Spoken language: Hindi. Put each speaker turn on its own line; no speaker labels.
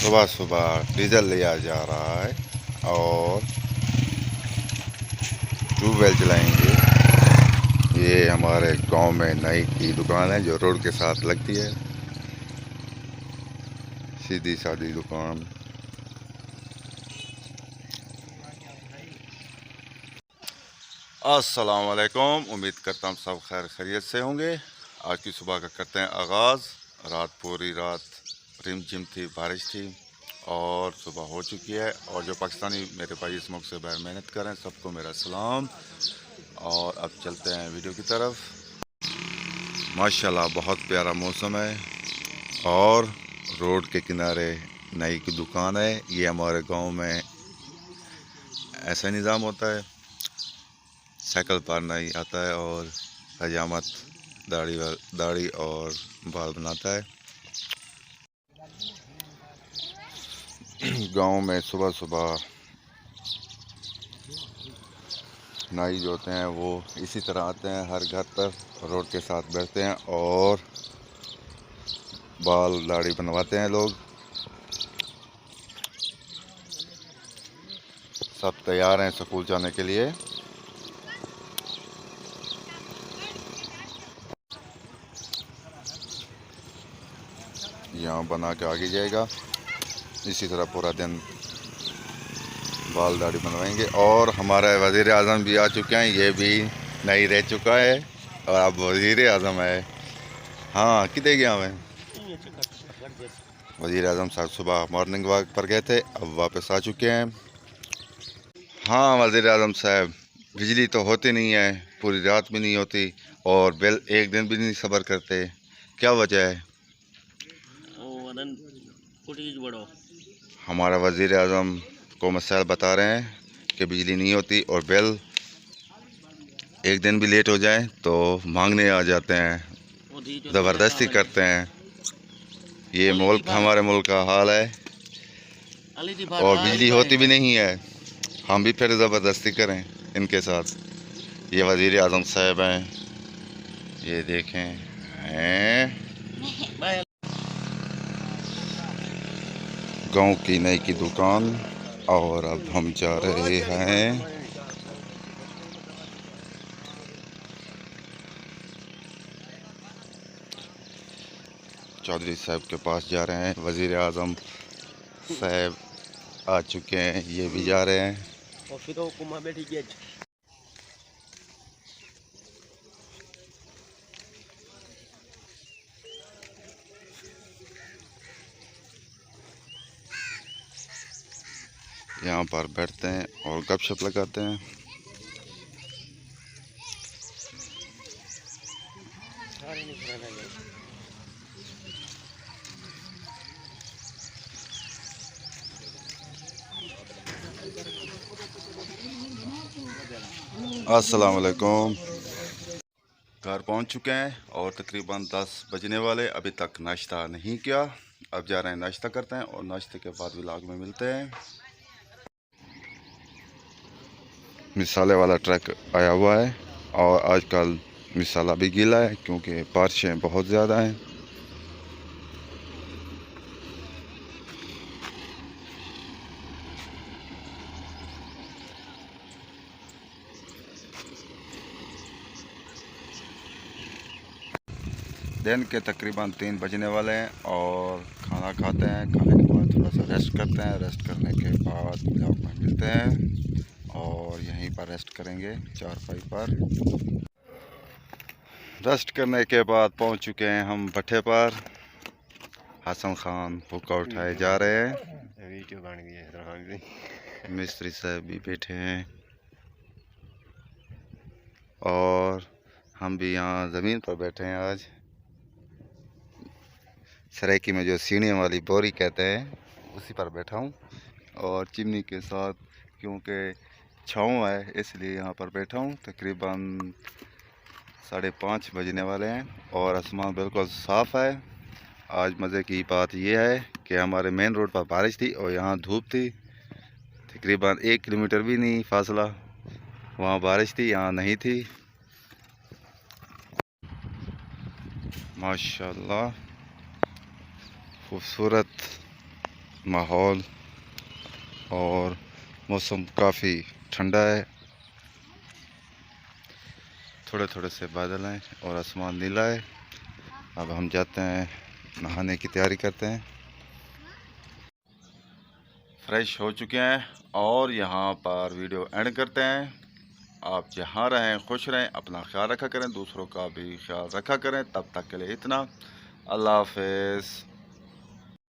सुबह सुबह डीजल लिया जा रहा है और ट्यूबवेल चलाएंगे। ये हमारे गांव में नई की दुकान है जो रोड के साथ लगती है, सीधी सादी दुकान। अस्सलाम वालेकुम, उम्मीद करता हूँ सब खैर खैरियत से होंगे। आज की सुबह का करते हैं आगाज़। रात पूरी रात रिमझिम थी, बारिश थी और सुबह हो चुकी है। और जो पाकिस्तानी मेरे भाई इस मुल्क से बाहर मेहनत कर रहे हैं सबको मेरा सलाम। और अब चलते हैं वीडियो की तरफ। माशाल्लाह बहुत प्यारा मौसम है और रोड के किनारे नई की दुकान है। ये हमारे गांव में ऐसा निज़ाम होता है, साइकिल पर नहीं आता है और हजामत दाढ़ी और बाल बनाता है। गांव में सुबह सुबह नाई जो होते हैं वो इसी तरह आते हैं, हर घर पर रोड के साथ बैठते हैं और बाल दाढ़ी बनवाते हैं लोग। सब तैयार हैं स्कूल जाने के लिए। यहाँ बना के आगे जाएगा, इसी तरह पूरा दिन बाल दाढ़ी बनवाएंगे। और हमारा वज़ीर आज़म भी आ चुके हैं, ये भी नहीं रह चुका है और अब वज़ीर आज़म है। हाँ कितने गया मैं, वज़ीर आज़म साहब सुबह मॉर्निंग वॉक पर गए थे, अब वापस आ चुके हैं। हाँ वज़ीर आज़म साहब, बिजली तो होती नहीं है, पूरी रात भी नहीं होती और बिल एक दिन भी नहीं सब्र करते, क्या वजह है? हमारा वज़ीर आज़म को मसाइल बता रहे हैं कि बिजली नहीं होती और बिल एक दिन भी लेट हो जाए तो मांगने आ जाते हैं, ज़बरदस्ती करते हैं। ये मुल्क हमारे मुल्क का हाल है और बिजली होती भी नहीं है, हम भी फिर ज़बरदस्ती करें इनके साथ। ये वज़ीर आज़म साहब हैं, ये देखें हैं गांव की नई की दुकान। और अब हम जा रहे हैं चौधरी साहब के पास, जा रहे हैं। वज़ीर आज़म साहब आ चुके हैं, ये भी जा रहे हैं। यहाँ पर बैठते हैं और गपशप लगाते हैं। अस्सलाम वालेकुम। घर पहुँच चुके हैं और तकरीबन 10 बजने वाले, अभी तक नाश्ता नहीं किया। अब जा रहे हैं नाश्ता करते हैं और नाश्ते के बाद व्लॉग में मिलते हैं। मिसाले वाला ट्रक आया हुआ है और आजकल मिसाला भी गीला है क्योंकि बारिशें बहुत ज़्यादा हैं। दिन के तकरीबन 3 बजने वाले हैं और खाना खाते हैं। खाने के बाद थोड़ा सा रेस्ट करते हैं। रेस्ट करने के बाद ब्लॉग में मिलते हैं और यहीं पर रेस्ट करेंगे चारपाई पर। रेस्ट करने के बाद पहुंच चुके हैं हम भट्ठे पर। हसन खान भूखा उठाए जा रहे हैं। मिस्त्री साहब भी बैठे हैं और हम भी यहाँ ज़मीन पर बैठे हैं। आज सराइकी में जो सीढ़ियों वाली बोरी कहते हैं उसी पर बैठा हूँ और चिमनी के साथ, क्योंकि छाँव है इसलिए यहाँ पर बैठा हूँ। तकरीबन 5:30 बजने वाले हैं और आसमान बिल्कुल साफ़ है। आज मज़े की बात यह है कि हमारे मेन रोड पर बारिश थी और यहाँ धूप थी। तकरीबन 1 किलोमीटर भी नहीं फासला, वहाँ बारिश थी, यहाँ नहीं थी। माशाल्लाह खूबसूरत माहौल और मौसम काफ़ी ठंडा है, थोड़े थोड़े से बादल हैं और आसमान नीला है। अब हम जाते हैं, नहाने की तैयारी करते हैं। फ्रेश हो चुके हैं और यहाँ पर वीडियो एंड करते हैं। आप जहाँ रहें खुश रहें, अपना ख्याल रखा करें, दूसरों का भी ख्याल रखा करें। तब तक के लिए इतना, अल्लाह हाफ़िज़।